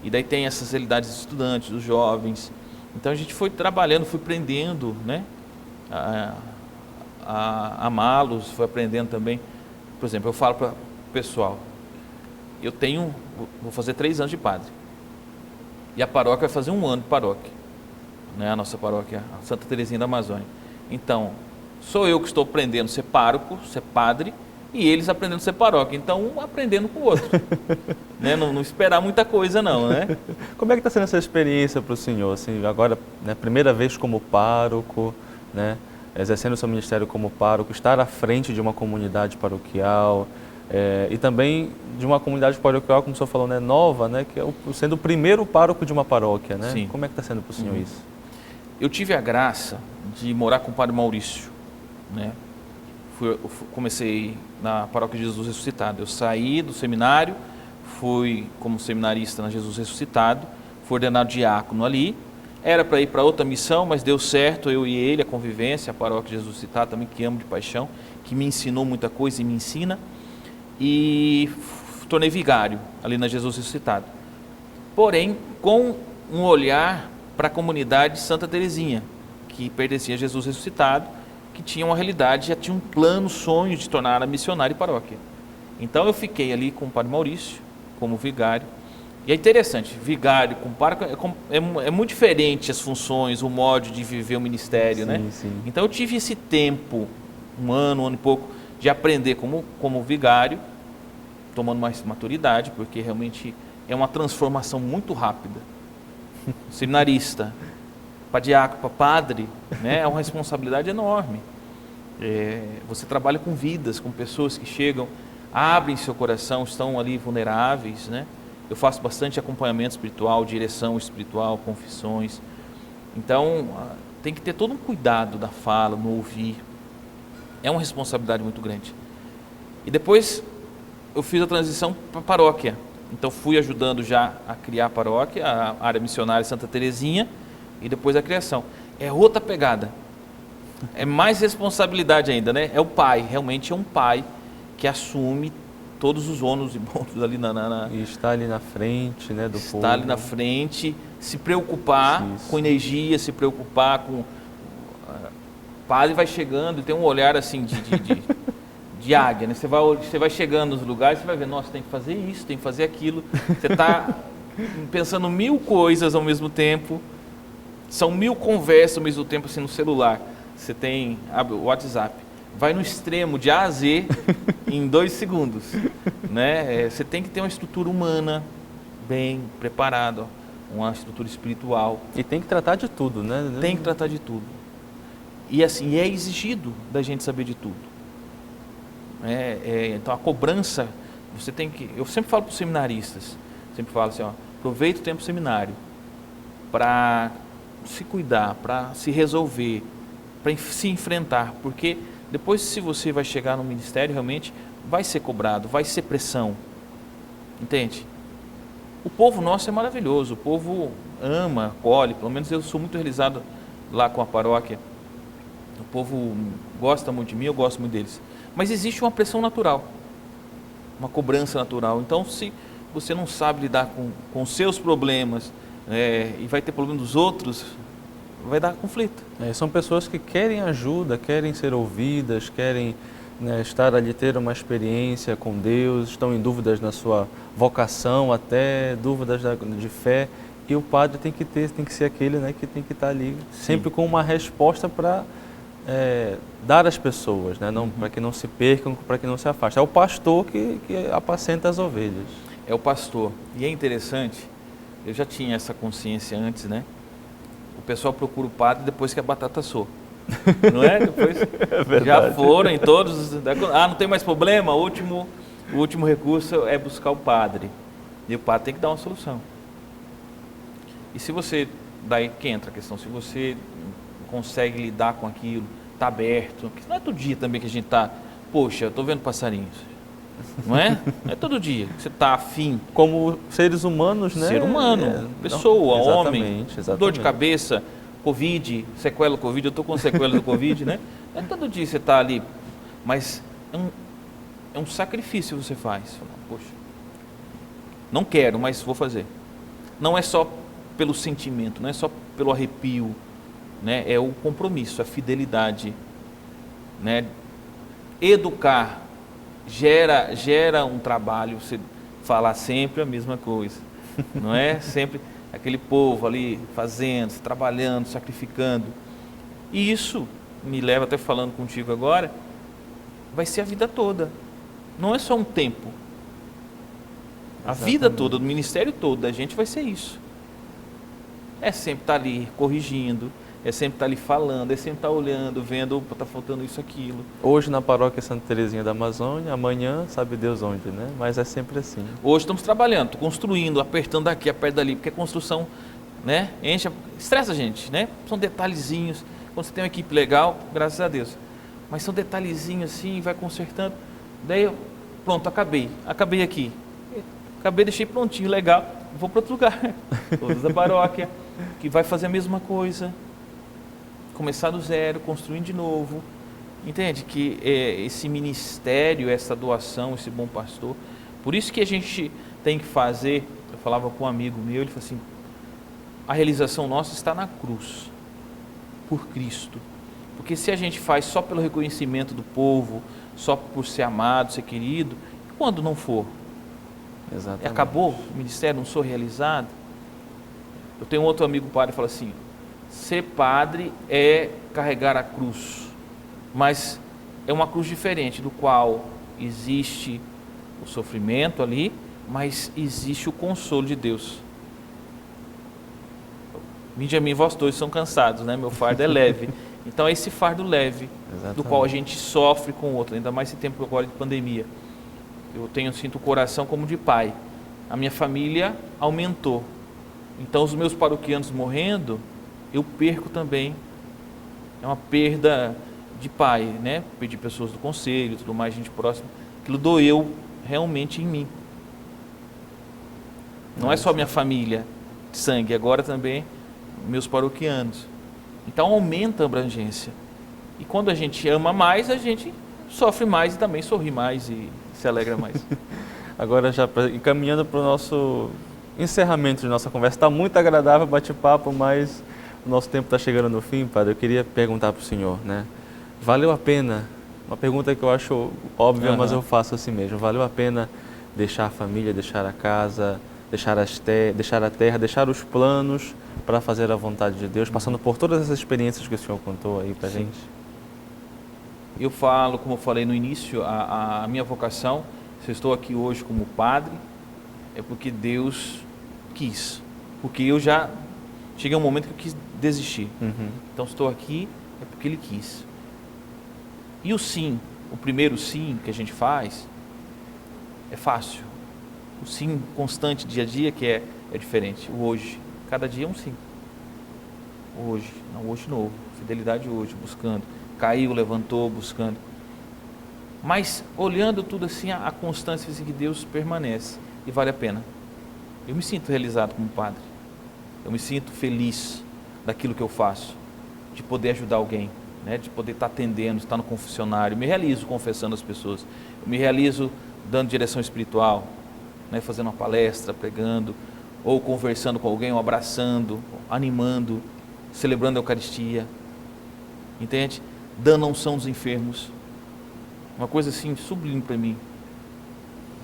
E daí tem essas realidades dos estudantes, dos jovens. Então, a gente foi trabalhando, fui aprendendo, né? A amá-los, foi aprendendo também. Por exemplo, eu falo para pessoal, vou fazer 3 anos de padre e a paróquia vai fazer 1 ano de paróquia, né? A nossa paróquia, a Santa Terezinha da Amazônia. Então, sou eu que estou aprendendo a ser pároco, ser padre, e eles aprendendo a ser paróquia, então um aprendendo com o outro. Né? Não esperar muita coisa não, né? Como é que está sendo essa experiência para o senhor, assim, agora, né, primeira vez como pároco, né, exercendo o seu ministério como pároco, estar à frente de uma comunidade paroquial, e também de uma comunidade paroquial, como o senhor falou, né, nova, né, que é sendo o primeiro pároco de uma paróquia, né? Sim. Como é que está sendo para o senhor isso? Eu tive a graça de morar com o padre Maurício, né? Comecei na paróquia de Jesus Ressuscitado. Eu saí do seminário, fui como seminarista na Jesus Ressuscitado, fui ordenado diácono ali. Era para ir para outra missão, mas deu certo, eu e ele, a convivência, a paróquia de Jesus Ressuscitado, também que amo de paixão, que me ensinou muita coisa e me ensina. E tornei vigário ali na Jesus Ressuscitado. Porém, com um olhar para a comunidade de Santa Terezinha, que pertencia a Jesus Ressuscitado, que tinha uma realidade, já tinha um plano, sonho de tornar a missionária e paróquia. Então eu fiquei ali com o padre Maurício, como vigário, E é interessante, vigário, é muito diferente as funções, o modo de viver o ministério, né? Sim. Então eu tive esse tempo, um ano e pouco, de aprender como vigário, tomando mais maturidade, porque realmente é uma transformação muito rápida. Seminarista, para diácono, para padre, né? É uma responsabilidade enorme. Você trabalha com vidas, com pessoas que chegam, abrem seu coração, estão ali vulneráveis, né? Eu faço bastante acompanhamento espiritual, direção espiritual, confissões. Então, tem que ter todo um cuidado da fala, no ouvir. É uma responsabilidade muito grande. E depois eu fiz a transição para a paróquia. Então, fui ajudando já a criar a paróquia, a área missionária Santa Terezinha, e depois a criação. É outra pegada. É mais responsabilidade ainda, né? É o pai, realmente é um pai que assume todos os ônus e bônus ali E está ali na frente, né, do povo. Está ali na frente, se preocupar com energia, se preocupar com... O padre vai chegando e tem um olhar assim de águia, né? Você vai chegando nos lugares, você vai ver, nossa, tem que fazer isso, tem que fazer aquilo. Você está pensando 1000 coisas ao mesmo tempo, são 1000 conversas ao mesmo tempo assim no celular. Você abre o WhatsApp, vai no extremo de A a Z em 2 segundos, né? Você tem que ter uma estrutura humana bem preparada, uma estrutura espiritual. E tem que tratar de tudo, né? Tem que tratar de tudo. E assim, é exigido da gente saber de tudo. Então a cobrança, eu sempre falo para os seminaristas, sempre falo assim, aproveita o tempo do seminário para se cuidar, para se resolver, para se enfrentar, porque depois, se você vai chegar no ministério, realmente vai ser cobrado, vai ser pressão, entende? O povo nosso é maravilhoso, o povo ama, acolhe, pelo menos eu sou muito realizado lá com a paróquia, o povo gosta muito de mim, eu gosto muito deles, mas existe uma pressão natural, uma cobrança natural. Então, se você não sabe lidar com os seus problemas, e vai ter problema dos outros, vai dar conflito. São pessoas que querem ajuda, querem ser ouvidas, querem, né, estar ali, ter uma experiência com Deus, estão em dúvidas na sua vocação, até dúvidas de fé, e o padre tem que ser aquele, né, que tem que estar ali sempre com uma resposta para dar às pessoas, né, para que não se percam, para que não se afastem. É o pastor que apacenta as ovelhas. É o pastor. E é interessante, eu já tinha essa consciência antes, né? O pessoal procura o padre depois que a batata assou. Não é? Depois já foram em todos. Não tem mais problema? O último recurso é buscar o padre. E o padre tem que dar uma solução. E se você, daí que entra a questão, se você consegue lidar com aquilo, está aberto, porque não é todo dia também que a gente está, poxa, eu estou vendo passarinhos. Não é? Não é todo dia que você está afim. Como seres humanos, né? Ser humano, pessoa, homem, exatamente. Dor de cabeça, Covid, sequela do Covid, eu estou com sequela do Covid, né? Não é todo dia você está ali, mas é um sacrifício que você faz. Poxa, não quero, mas vou fazer. Não é só pelo sentimento, não é só pelo arrepio, né? É o compromisso, a fidelidade, né? Educar gera um trabalho, você falar sempre a mesma coisa, não é? Sempre aquele povo ali fazendo, trabalhando, sacrificando. E isso me leva, até falando contigo agora, vai ser a vida toda. Não é só um tempo. A vida toda, do ministério todo da gente vai ser isso. É sempre estar ali corrigindo, é sempre estar ali falando, é sempre estar olhando, vendo, está faltando isso, aquilo. Hoje na paróquia Santa Terezinha da Amazônia, amanhã sabe Deus onde, né? Mas é sempre assim. Hoje estamos trabalhando, construindo, apertando aqui, apertando ali, porque a construção, né, estressa a gente, né? São detalhezinhos. Quando você tem uma equipe legal, graças a Deus. Mas são detalhezinhos assim, vai consertando. Daí, pronto, acabei aqui. Acabei, deixei prontinho, legal, vou para outro lugar. Todos da paróquia, que vai fazer a mesma coisa. Começar do zero, construindo de novo. Entende? Que esse ministério, essa doação, esse bom pastor, por isso que a gente tem que fazer, eu falava com um amigo meu, ele falou assim, a realização nossa está na cruz, por Cristo. Porque se a gente faz só pelo reconhecimento do povo, só por ser amado, ser querido, quando não for? Exatamente. Acabou o ministério, não sou realizado. Eu tenho outro amigo padre que fala assim, ser padre é carregar a cruz, mas é uma cruz diferente, do qual existe o sofrimento ali, mas existe o consolo de Deus. Vinde a mim, vós todos são cansados, né? Meu fardo é leve. Então é esse fardo leve, Exatamente. do qual a gente sofre com o outro, ainda mais esse tempo agora de pandemia. Sinto o coração como de pai. A minha família aumentou. Então os meus paroquianos morrendo, eu perco também. É uma perda de pai, né? Perdi pessoas do conselho, tudo mais, gente próxima. Aquilo doeu realmente em mim. Não é só minha família de sangue, agora também meus paroquianos. Então aumenta a abrangência. E quando a gente ama mais, a gente sofre mais e também sorri mais e se alegra mais. Agora, já encaminhando para o nosso encerramento de nossa conversa, está muito agradável o bate-papo, mas o nosso tempo está chegando no fim, padre. Eu queria perguntar para o senhor, né? Valeu a pena? Uma pergunta que eu acho óbvia, mas eu faço assim mesmo. Valeu a pena deixar a família, deixar a casa, deixar a terra, deixar os planos para fazer a vontade de Deus, passando por todas essas experiências que o senhor contou aí para a gente? Eu falo, como eu falei no início, a minha vocação, se eu estou aqui hoje como padre, é porque Deus quis. Porque eu já cheguei a um momento que eu quis desistir. Então estou aqui é porque Ele quis. E o sim, o primeiro sim que a gente faz, é fácil. O sim constante, dia a dia, que é diferente. O hoje, cada dia é um sim. O hoje, não, hoje novo. Fidelidade hoje, buscando. Caiu, levantou, buscando. Mas olhando tudo assim, a constância assim, que Deus permanece e vale a pena. Eu me sinto realizado como padre. Eu me sinto feliz daquilo que eu faço, de poder ajudar alguém, né? De poder estar atendendo, estar no confessionário. Eu me realizo confessando as pessoas. Eu me realizo dando direção espiritual, né? Fazendo uma palestra, pregando, ou conversando com alguém, ou abraçando, animando, celebrando a Eucaristia. Entende? Dando a unção dos enfermos. Uma coisa assim sublime para mim.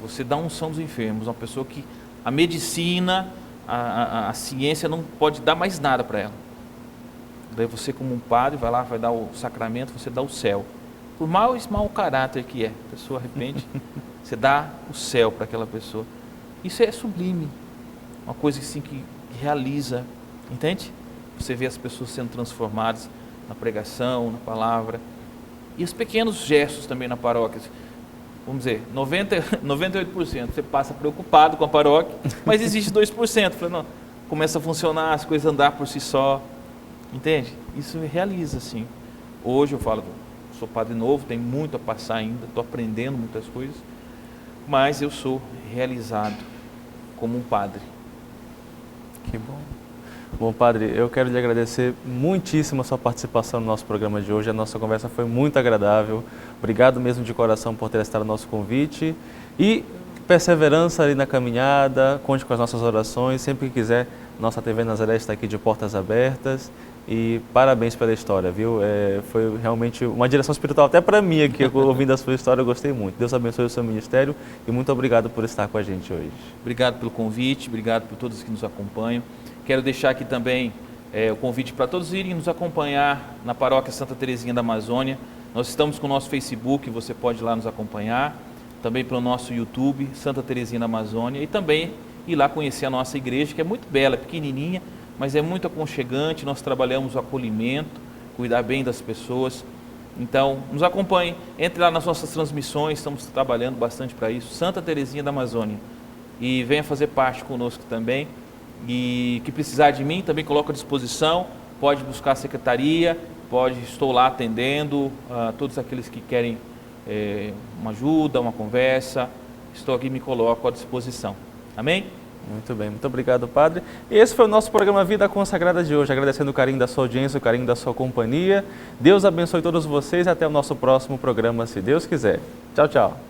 Você dá a unção dos enfermos, uma pessoa que a medicina, a ciência não pode dar mais nada para ela. Daí você, como um padre, vai lá, vai dar o sacramento, você dá o céu. Por mais mau caráter que é, a pessoa arrepende, você dá o céu para aquela pessoa. Isso é sublime. Uma coisa assim que realiza, entende? Você vê as pessoas sendo transformadas na pregação, na palavra. E os pequenos gestos também na paróquia. Vamos dizer, 98% você passa preocupado com a paróquia, mas existe 2%. Falei, não, começa a funcionar, as coisas andar por si só. Entende? Isso realiza, sim. Hoje eu falo, sou padre novo, tenho muito a passar ainda, estou aprendendo muitas coisas, mas eu sou realizado como um padre. Que bom. Bom, padre, eu quero lhe agradecer muitíssimo a sua participação no nosso programa de hoje. A nossa conversa foi muito agradável. Obrigado mesmo de coração por ter aceitado o nosso convite. E perseverança ali na caminhada, conte com as nossas orações. Sempre que quiser, nossa TV Nazaré está aqui de portas abertas. E parabéns pela história, viu? Foi realmente uma direção espiritual até para mim aqui, ouvindo a sua história, eu gostei muito. Deus abençoe o seu ministério e muito obrigado por estar com a gente hoje. Obrigado pelo convite, obrigado por todos que nos acompanham. Quero deixar aqui também o convite para todos irem nos acompanhar na Paróquia Santa Terezinha da Amazônia. Nós estamos com o nosso Facebook, você pode ir lá nos acompanhar, também pelo nosso YouTube, Santa Terezinha da Amazônia, e também ir lá conhecer a nossa igreja, que é muito bela, é pequenininha, mas é muito aconchegante. Nós trabalhamos o acolhimento, cuidar bem das pessoas. Então, nos acompanhe, entre lá nas nossas transmissões, estamos trabalhando bastante para isso, Santa Terezinha da Amazônia. E venha fazer parte conosco também. E que precisar de mim, também coloco à disposição, pode buscar a secretaria, estou lá atendendo todos aqueles que querem uma ajuda, uma conversa, estou aqui e me coloco à disposição. Amém? Muito bem, muito obrigado, padre. E esse foi o nosso programa Vida Consagrada de hoje, agradecendo o carinho da sua audiência, o carinho da sua companhia. Deus abençoe todos vocês e até o nosso próximo programa, se Deus quiser. Tchau, tchau.